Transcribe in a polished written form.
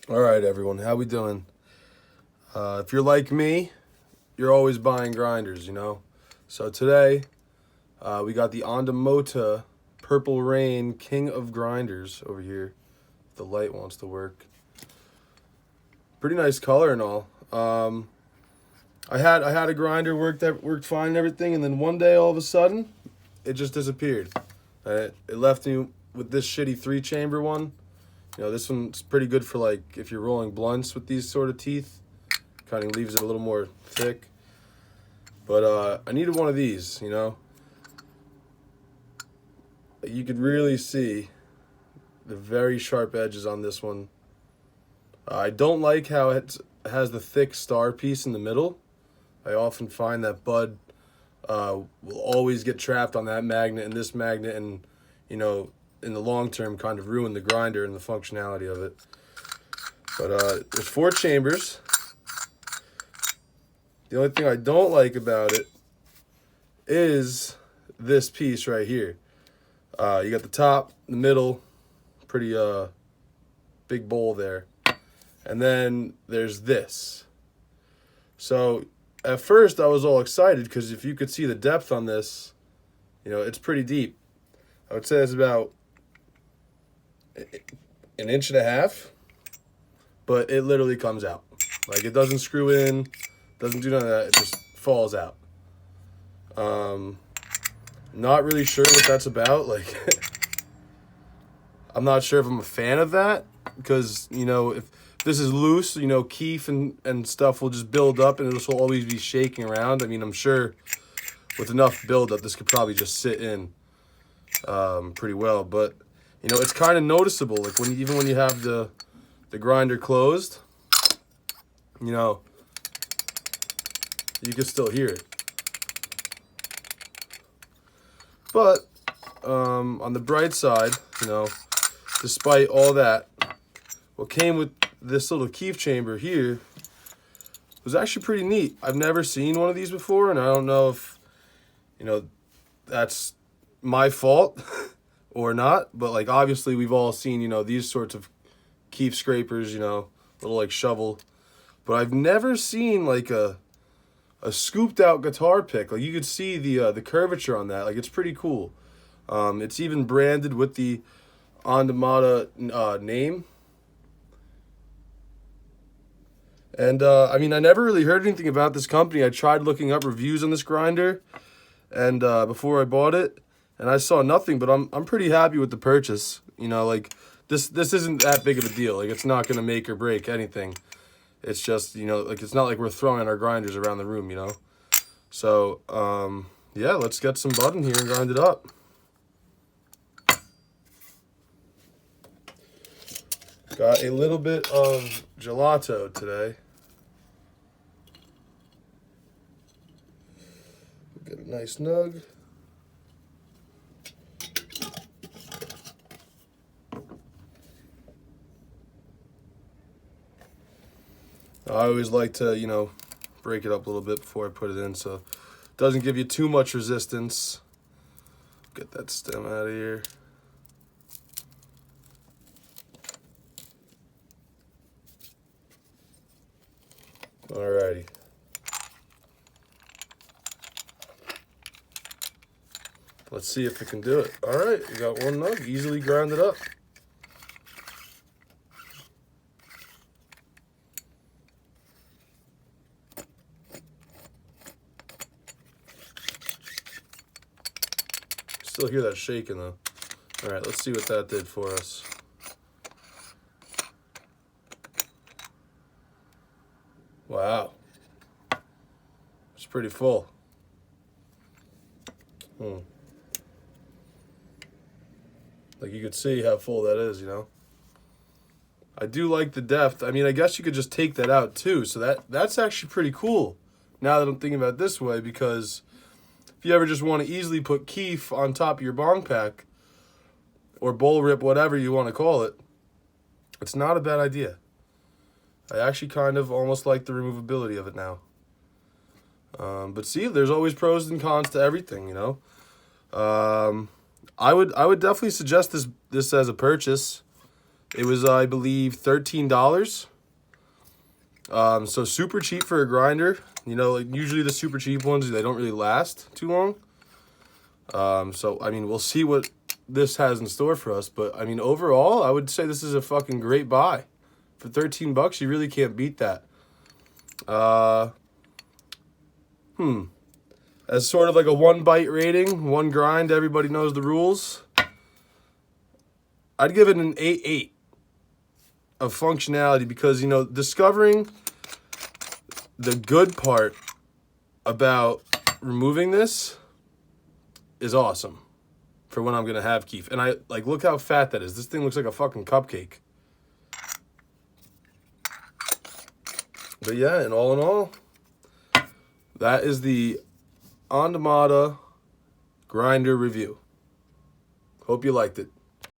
All right, everyone, how we doing? If you're like me, you're always buying grinders, you know? So today, we got the Ondamota Purple Rain King of Grinders over here. If the light wants to work. Pretty nice color and all. I had a grinder worked fine and everything, and then one day all of a sudden, it just disappeared. It left me with this shitty 3-chamber one. You know, this one's pretty good for like if you're rolling blunts with these sort of teeth. Kind of leaves it a little more thick. But I needed one of these, you know. You could really see the very sharp edges on this one. I don't like how it has the thick star piece in the middle. I often find that bud will always get trapped on that magnet and this magnet, and you know, in the long term kind of ruin the grinder and the functionality of it. But there's 4 chambers. The only thing I don't like about it is this piece right here. You got the top, the middle, pretty big bowl there. And then there's this. So at first I was all excited because if you could see the depth on this, you know, it's pretty deep. I would say it's about an inch and a half, but it literally comes out. Like, it doesn't screw in, doesn't do none of that, it just falls out. Not really sure what that's about. Like, I'm not sure if I'm a fan of that, because, you know, if this is loose, you know, keef and stuff will just build up and this will always be shaking around. I mean, I'm sure with enough buildup, this could probably just sit in pretty well. But, you know, it's kind of noticeable. Like, even when you have the grinder closed, you know, you can still hear it. But on the bright side, you know, despite all that, what came with this little keef chamber here was actually pretty neat. I've never seen one of these before, and I don't know if, you know, that's my fault or not, but like obviously we've all seen, you know, these sorts of keef scrapers, you know, little like shovel, but I've never seen like a scooped out guitar pick. Like, you could see the curvature on that. Like, it's pretty cool. It's even branded with the Ondamota name. And I mean, I never really heard anything about this company. I tried looking up reviews on this grinder, and before I bought it, and I saw nothing. But I'm pretty happy with the purchase. You know, like this isn't that big of a deal. Like, it's not gonna make or break anything. It's just, you know, like, it's not like we're throwing our grinders around the room, you know. So yeah, let's get some bud in here and grind it up. Got a little bit of gelato today. Get a nice nug. I always like to, you know, break it up a little bit before I put it in so it doesn't give you too much resistance. Get that stem out of here. Alrighty. Let's see if it can do it. Alright, we got one nug, easily ground it up. Still hear that shaking though. Alright, let's see what that did for us. Wow. It's pretty full. Like, you could see how full that is, you know. I do like the depth. I mean, I guess you could just take that out too. So that's actually pretty cool. Now that I'm thinking about it this way, because if you ever just want to easily put keef on top of your bong pack or bowl rip, whatever you want to call it, it's not a bad idea. I actually kind of almost like the removability of it now. But see, there's always pros and cons to everything, you know. I would definitely suggest this as a purchase. It was, I believe, $13. So super cheap for a grinder. You know, like usually the super cheap ones, they don't really last too long. So, I mean, we'll see what this has in store for us. But, I mean, overall, I would say this is a fucking great buy. For 13 bucks, you really can't beat that. As sort of like a 1 bite rating, 1 grind, everybody knows the rules. I'd give it an 8.8 of functionality because, you know, discovering the good part about removing this is awesome for when I'm going to have keef. And I, like, look how fat that is. This thing looks like a fucking cupcake. But yeah, and all in all, that is the Ondamota grinder review. Hope you liked it.